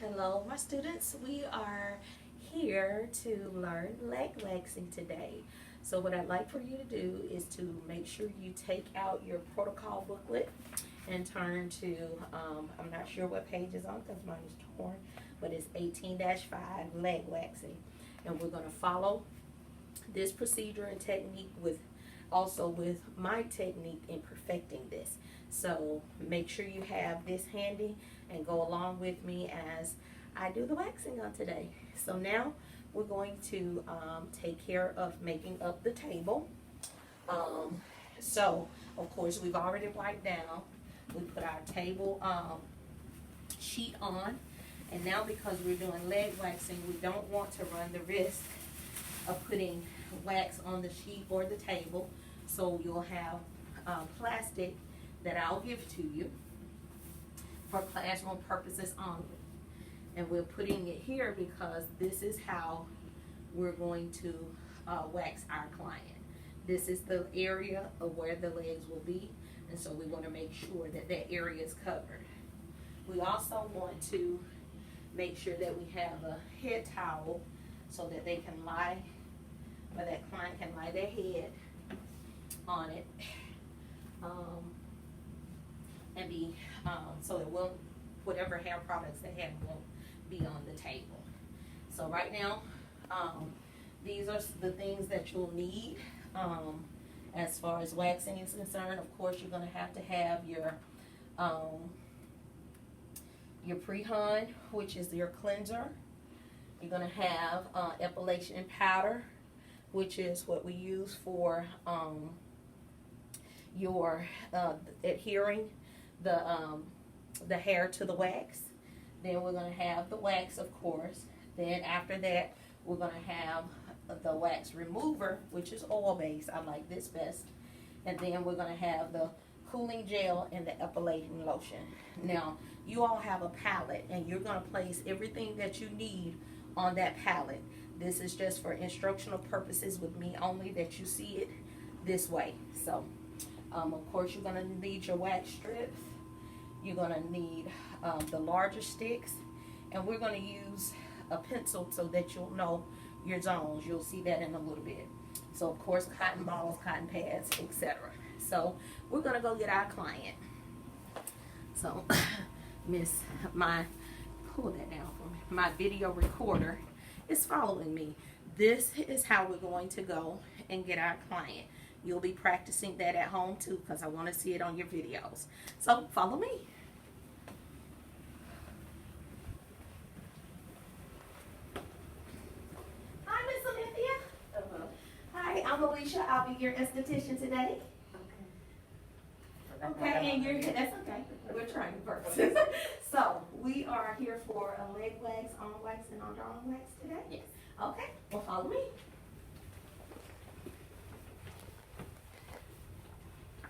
Hello, my students. We are here to learn leg waxing today. So what I'd like for you to do is to make sure you take out your protocol booklet and turn to, I'm not sure what page is on because mine is torn, but it's 18-5 leg waxing. And we're going to follow this procedure and technique with my technique in perfecting this. So make sure you have this handy and go along with me as I do the waxing on today. So now we're going to take care of making up the table. So of course we've already wiped down. We put our table sheet on, and now because we're doing leg waxing, we don't want to run the risk of putting wax on the sheet or the table. So you'll have plastic that I'll give to you for classroom purposes only. And we're putting it here because this is how we're going to wax our client. This is the area of where the legs will be, and so we want to make sure that that area is covered. We also want to make sure that we have a head towel so that they can lie, or that client can lie their head on it, and be so it won't, whatever hair products they have won't be on the table. So right now, these are the things that you'll need as far as waxing is concerned. Of course, you're going to have your pre-hun, which is your cleanser. You're going to have epilation powder, which is what we use for your adhering the hair to the wax. Then we're going to have the wax, of course. Then after that, we're going to have the wax remover, which is oil based. I like this best. And then we're going to have the cooling gel and the epilating lotion. Now, you all have a palette, and you're going to place everything that you need on that palette. This is just for instructional purposes with me only, that you see it this way. So, of course, you're going to need your wax strips. You're going to need the larger sticks, and we're going to use a pencil so that you'll know your zones. You'll see that in a little bit. So, of course, cotton balls, cotton pads, etc. So, we're going to go get our client. So, pull that down for me. My video recorder is following me. This is how we're going to go and get our client. You'll be practicing that at home too, because I want to see it on your videos. So follow me. Hi, Miss Olympia. Hi, I'm Alicia. I'll be your esthetician today. Okay, and that's okay. We're trying first. So we are here for a leg wax, arm wax, and underarm wax today. Yes. Okay. Well, follow me.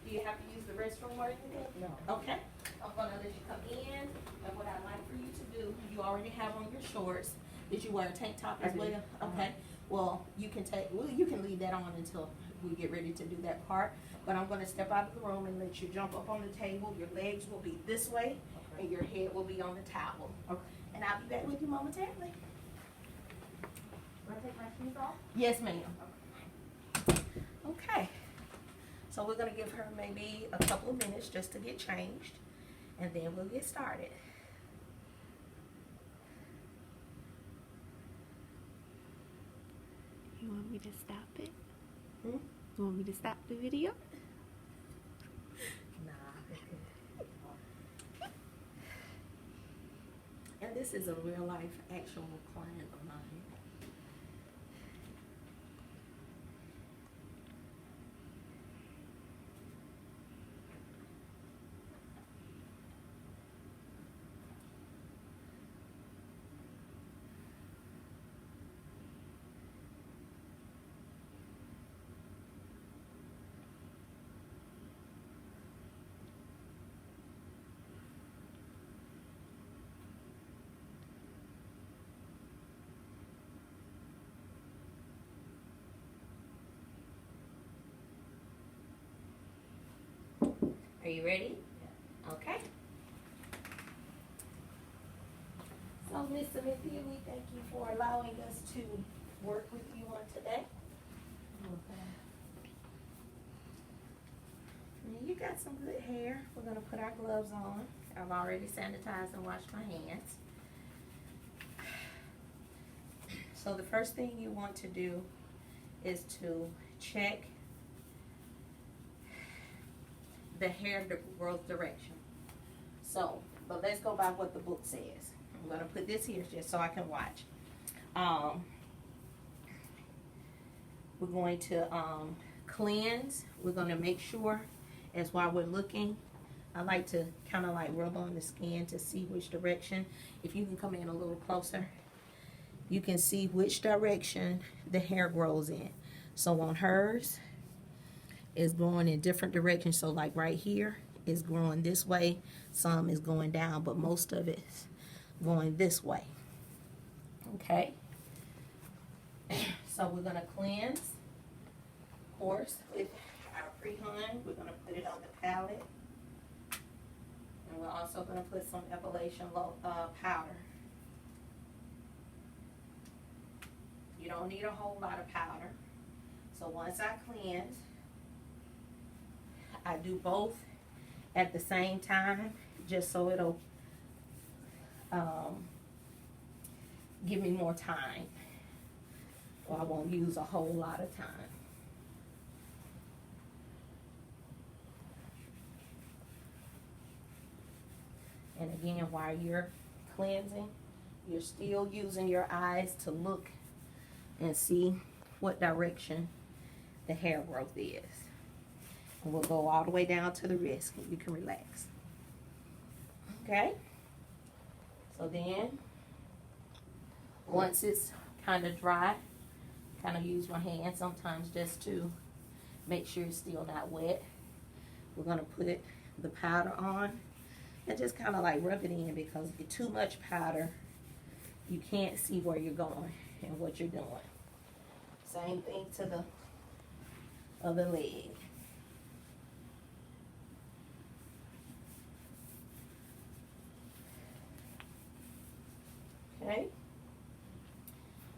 Do you have to use the restroom or anything? No. Okay. I'm gonna let you come in, and what I'd like for you to do, you already have on your shorts. Did you wear a tank top as well? Okay. Well, you can leave that on until we get ready to do that part. But I'm gonna step out of the room and let you jump up on the table. Your legs will be this way, and your head will be on the towel. Okay. And I'll be back with you momentarily. Want to take my shoes off? Yes, ma'am. Okay. So we're going to give her maybe a couple of minutes just to get changed, and then we'll get started. You want me to stop it? Hmm? You want me to stop the video? Nah. And this is a real life actual client of mine. Are you ready? Okay. So So, Miss Cynthia, we thank you for allowing us to work with you on today. Okay. You got some good hair. We're gonna put our gloves on. I've already sanitized and washed my hands. So the first thing you want to do is to check the hair growth direction. So, but let's go by what the book says. I'm gonna put this here just so I can watch. We're going to cleanse. We're gonna make sure, as while we're looking, I like to kind of like rub on the skin to see which direction. If you can come in a little closer, you can see which direction the hair grows in. So on hers, it's growing in different directions. So like right here, it's growing this way. Some is going down, but most of it's going this way. Okay. So we're gonna cleanse, of course, with our pre-hun. We're gonna put it on the palette. And we're also gonna put some Appalachian powder. You don't need a whole lot of powder. So once I cleanse, I do both at the same time, just so it'll give me more time. Well, I won't use a whole lot of time. And again, while you're cleansing, you're still using your eyes to look and see what direction the hair growth is. And we'll go all the way down to the wrist. You can relax. Okay? So then, once it's kind of dry, kind of use my hand sometimes just to make sure it's still not wet. We're going to put the powder on and just kind of like rub it in, because if too much powder, you can't see where you're going and what you're doing. Same thing to the other leg. Okay.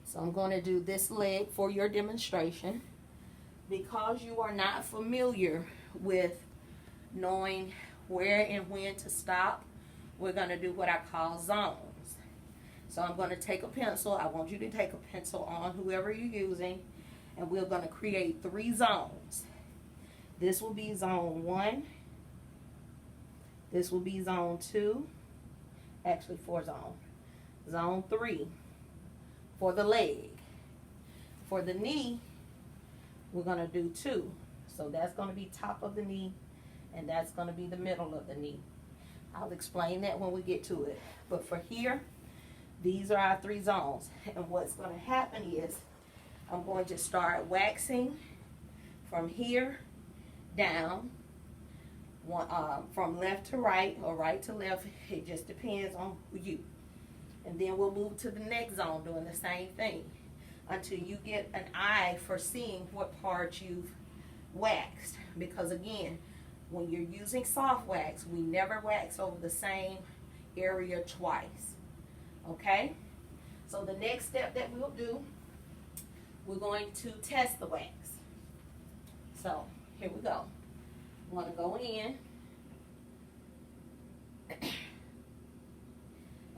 So I'm going to do this leg for your demonstration. Because you are not familiar with knowing where and when to stop, we're going to do what I call zones. So I'm going to take a pencil. I want you to take a pencil on whoever you're using, and we're going to create 3 zones. This will be zone 1. This will be zone 2. Actually 4 zones. Zone 3 for the leg. For the knee, we're going to do 2. So that's going to be top of the knee, and that's going to be the middle of the knee. I'll explain that when we get to it. But for here, these are our 3 zones. And what's going to happen is I'm going to start waxing from here down, from left to right or right to left. It just depends on you. And then we'll move to the next zone doing the same thing until you get an eye for seeing what parts you've waxed. Because again, when you're using soft wax, we never wax over the same area twice. Okay? So the next step that we'll do, we're going to test the wax. So here we go. I'm going to go in.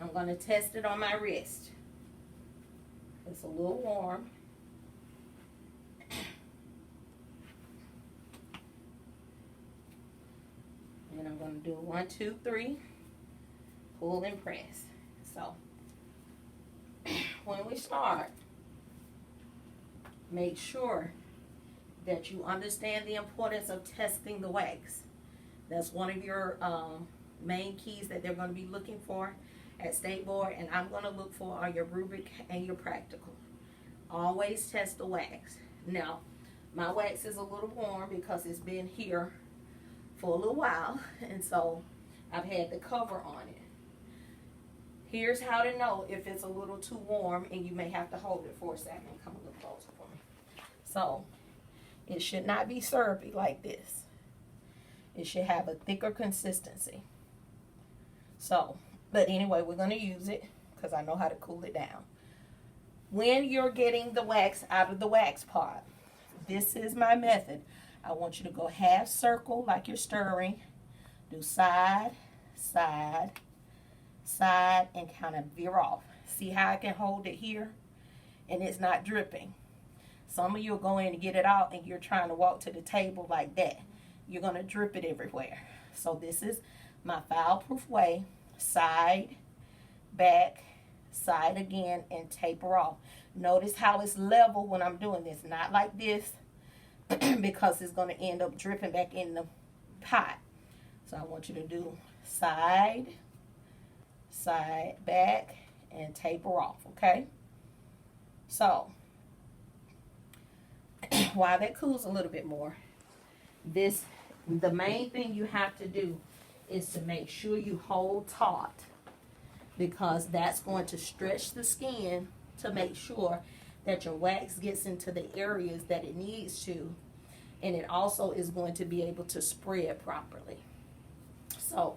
I'm going to test it on my wrist. It's a little warm. And I'm going to do 1, 2, 3. Pull and press. So, when we start, make sure that you understand the importance of testing the wax. That's one of your main keys that they're going to be looking for at State Board, and I'm going to look for are your rubric and your practical. Always test the wax. Now, my wax is a little warm because it's been here for a little while, and so I've had the cover on it. Here's how to know if it's a little too warm, and you may have to hold it for a second. Come a little closer for me. So, it should not be syrupy like this. It should have a thicker consistency. So, but anyway, we're going to use it because I know how to cool it down. When you're getting the wax out of the wax pot, this is my method. I want you to go half circle like you're stirring. Do side, side, side, and kind of veer off. See how I can hold it here? And it's not dripping. Some of you will go in and get it out and you're trying to walk to the table like that. You're going to drip it everywhere. So this is my foul-proof way. Side, back, side again, and taper off. Notice how it's level when I'm doing this. Not like this because it's going to end up dripping back in the pot. So I want you to do side, side, back, and taper off, okay? So, while that cools a little bit more, the main thing you have to do is to make sure you hold taut, because that's going to stretch the skin to make sure that your wax gets into the areas that it needs to, and it also is going to be able to spread properly. So,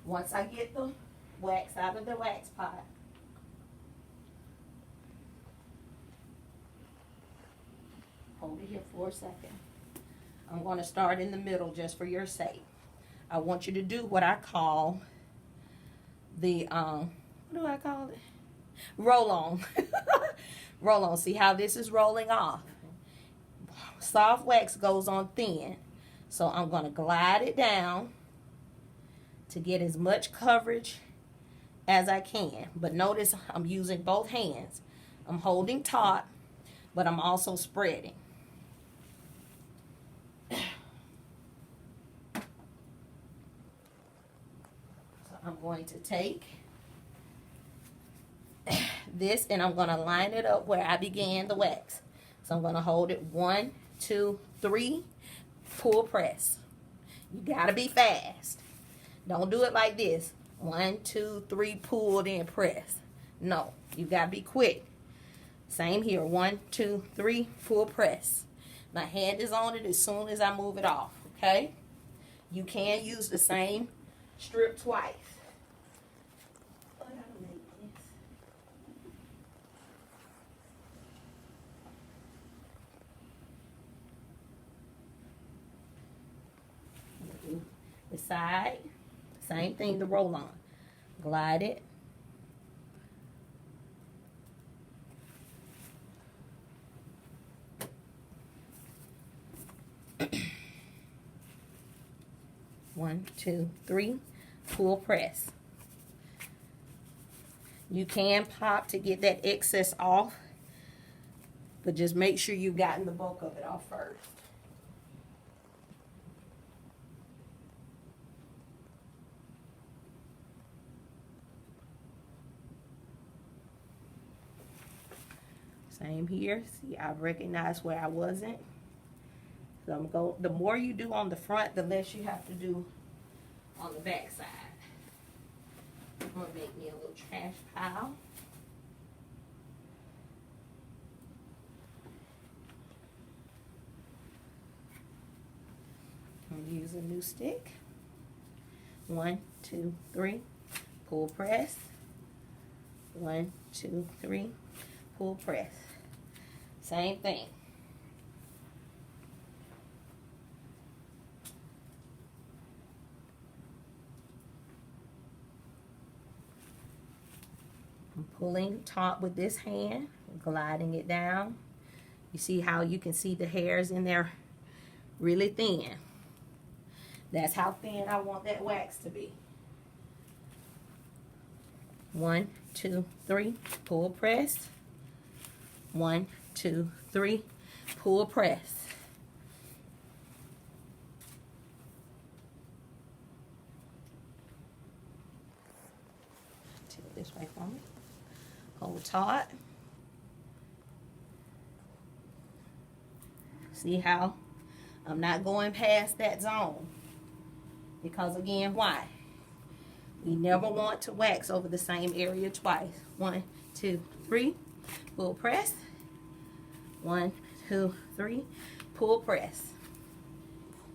once I get the wax out of the wax pot, hold it here for a second. I'm going to start in the middle just for your sake. I want you to do what I call the, what do I call it? Roll on. Roll on. See how this is rolling off? Soft wax goes on thin. So I'm going to glide it down to get as much coverage as I can. But notice I'm using both hands. I'm holding taut, but I'm also spreading. I'm going to take this and I'm going to line it up where I began the wax. So I'm going to hold it 1, 2, 3, pull press. You got to be fast. Don't do it like this. 1, 2, 3, pull, then press. No, you got to be quick. Same here. 1, 2, 3, pull, press. My hand is on it as soon as I move it off, okay? You can use the same strip twice. The side, same thing, the roll on. Glide it. One, two, three, pull press. You can pop to get that excess off, but just make sure you've gotten the bulk of it off first. Same here. See, I recognize where I wasn't. So I'm go. The more you do on the front, the less you have to do on the back side. I'm gonna make me a little trash pile. I'm gonna use a new stick. 1, 2, 3, pull press. 1, 2, 3, pull press. Same thing. I'm pulling top with this hand, gliding it down. You see how you can see the hairs in there really thin. That's how thin I want that wax to be. 1, 2, 3, pull press. 1, 2, 3, pull press. Tilt this way for me. Hold taut. See how I'm not going past that zone? Because again, why? We never want to wax over the same area twice. 1, 2, 3, pull press. 1, 2, 3, pull press.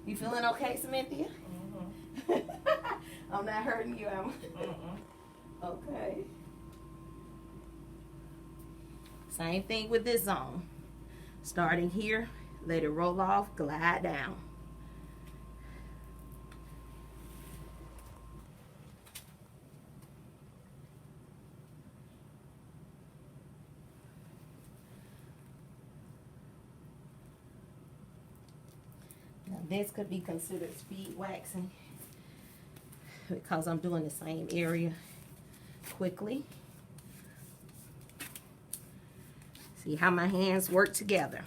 You feeling okay, Cynthia? Mm-hmm. I'm not hurting you, am I? Mm-mm. Okay. Same thing with this zone. Starting here, let it roll off, glide down. Now this could be considered speed waxing because I'm doing the same area quickly. See how my hands work together.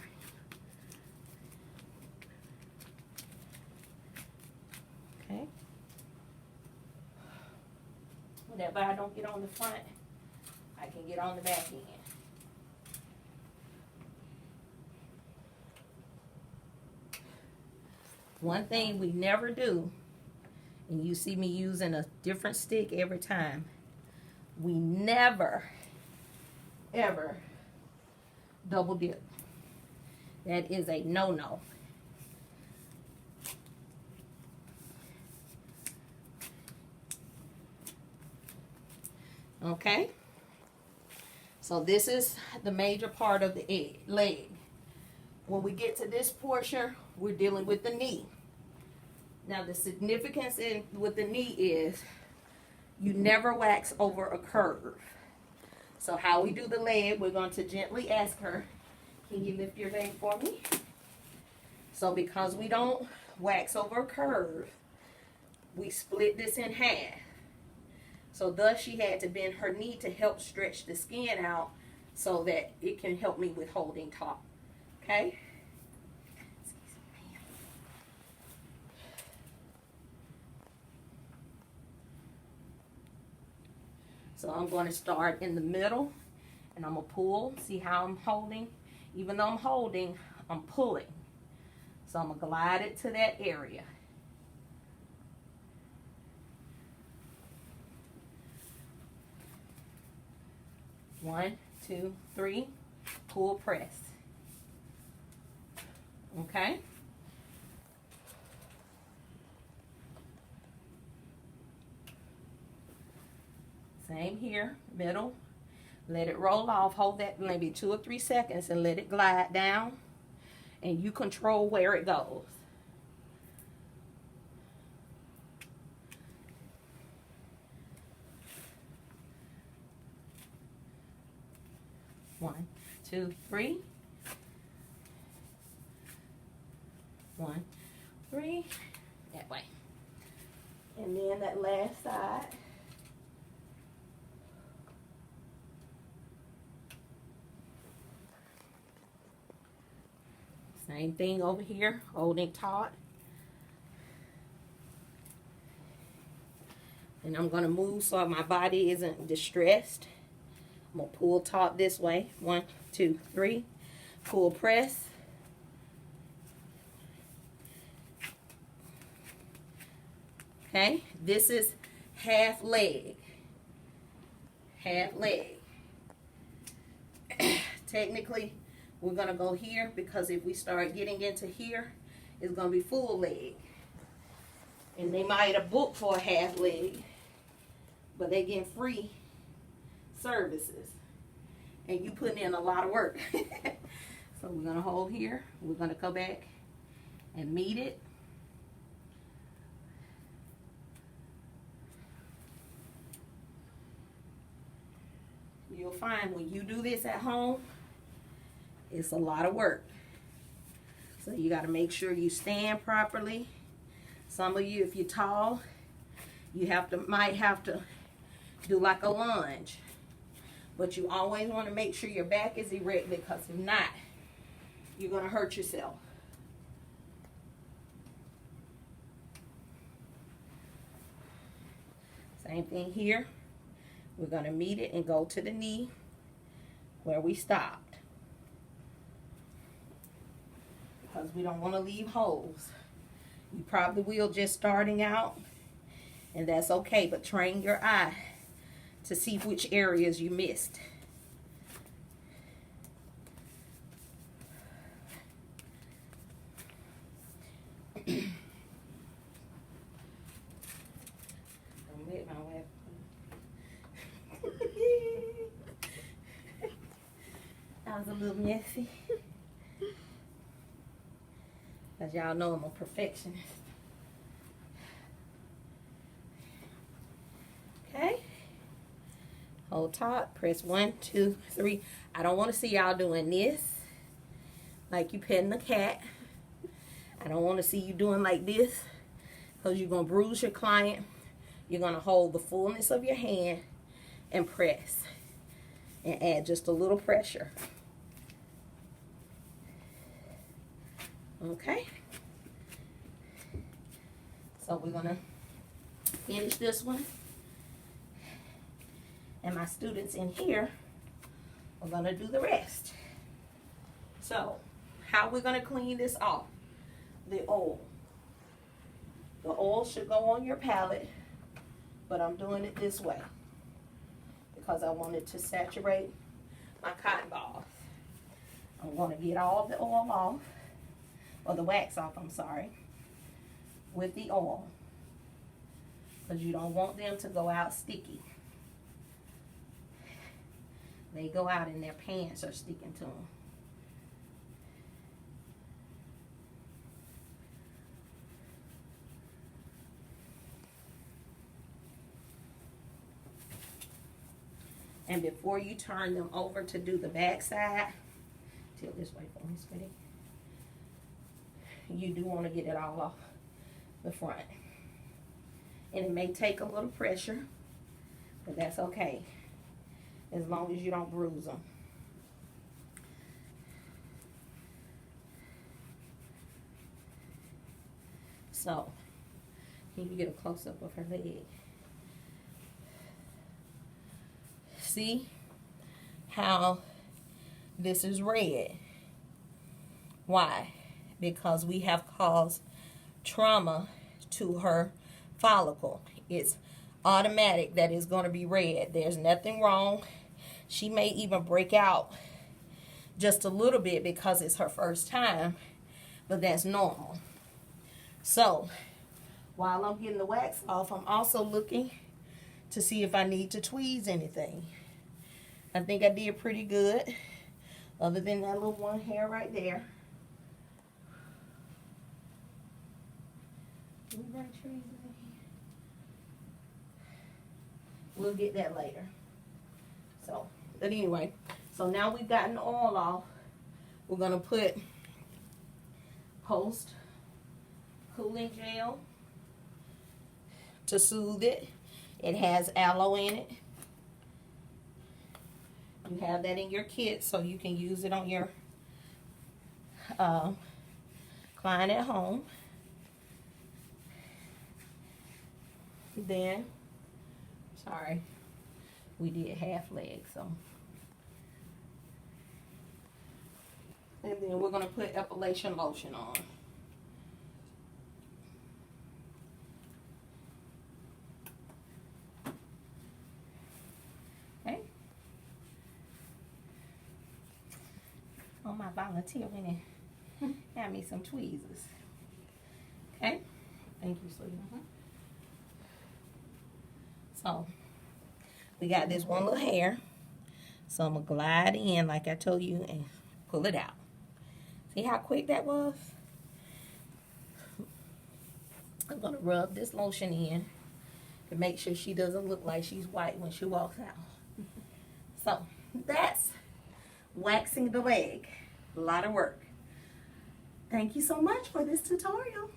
Okay. Whenever I don't get on the front, I can get on the back end. One thing we never do, and you see me using a different stick every time, we never, ever double dip. That is a no-no. Okay? So this is the major part of the leg. When we get to this portion, we're dealing with the knee. Now the significance with the knee is you never wax over a curve. So how we do the leg, we're going to gently ask her, can you lift your leg for me? So because we don't wax over a curve, we split this in half. So thus she had to bend her knee to help stretch the skin out so that it can help me with holding taut. Okay? So I'm going to start in the middle and I'm going to pull. See how I'm holding? Even though I'm holding, I'm pulling. So I'm going to glide it to that area. One, two, three. Pull, press. Okay? Same here, middle. Let it roll off. Hold that maybe 2 or 3 seconds and let it glide down. And you control where it goes. One, two, three. 1, 3. That way. And then that last side. Same thing over here, holding taut. And I'm going to move so my body isn't distressed. I'm going to pull taut this way. 1, 2, 3. Pull, press. Okay, this is half leg. Half leg. Technically, we're going to go here because if we start getting into here, it's going to be full leg. And they might have booked for a half leg, but they get free services. And you putting in a lot of work. So we're going to hold here. We're going to go back and meet it. You'll find when you do this at home, it's a lot of work. So you got to make sure you stand properly. Some of you, if you're tall, you might have to do like a lunge. But you always want to make sure your back is erect, because if not, you're going to hurt yourself. Same thing here. We're going to meet it and go to the knee where we stopped, because we don't want to leave holes. You probably will just starting out, and that's okay, but train your eye to see which areas you missed. Don't let my wife. sometimes a little messy. As y'all know, I'm a perfectionist. Okay. Hold taut. Press 1, 2, 3. I don't want to see y'all doing this like you petting a cat. I don't want to see you doing like this because you're going to bruise your client. You're going to hold the fullness of your hand and press and add just a little pressure. Okay. So we're going to finish this one. And my students in here are going to do the rest. So, how we're going to clean this off? The oil. The oil should go on your palette, but I'm doing it this way because I want it to saturate my cotton balls. I'm going to get all the oil off, or the wax off, I'm sorry, with the oil because you don't want them to go out sticky. They go out and their pants are sticking to them. And before you turn them over to do the back side, tilt this way for me, sweetie. You do want to get it all off the front. And it may take a little pressure, but that's okay, as long as you don't bruise them. So, can you get a close-up of her leg? See how this is red? Why? Because we have caused trauma to her follicle. It's automatic that it's going to be red. There's nothing wrong. She may even break out just a little bit because it's her first time, but that's normal. So, while I'm getting the wax off, I'm also looking to see if I need to tweeze anything. I think I did pretty good, other than that little one hair right there. We'll get that later. So, but anyway, so now we've gotten the oil off. We're going to put Post cooling gel to soothe it. It has aloe in it. You have that in your kit so you can use it on your client at home. Then, sorry, we did half leg, so. And then we're going to put epilation lotion on. Okay. Oh, my volunteer went in. Have me some tweezers. Okay. Thank you, sweetie. So, we got this one little hair. So, I'm going to glide in like I told you and pull it out. See how quick that was? I'm going to rub this lotion in to make sure she doesn't look like she's white when she walks out. So, that's waxing the leg. A lot of work. Thank you so much for this tutorial.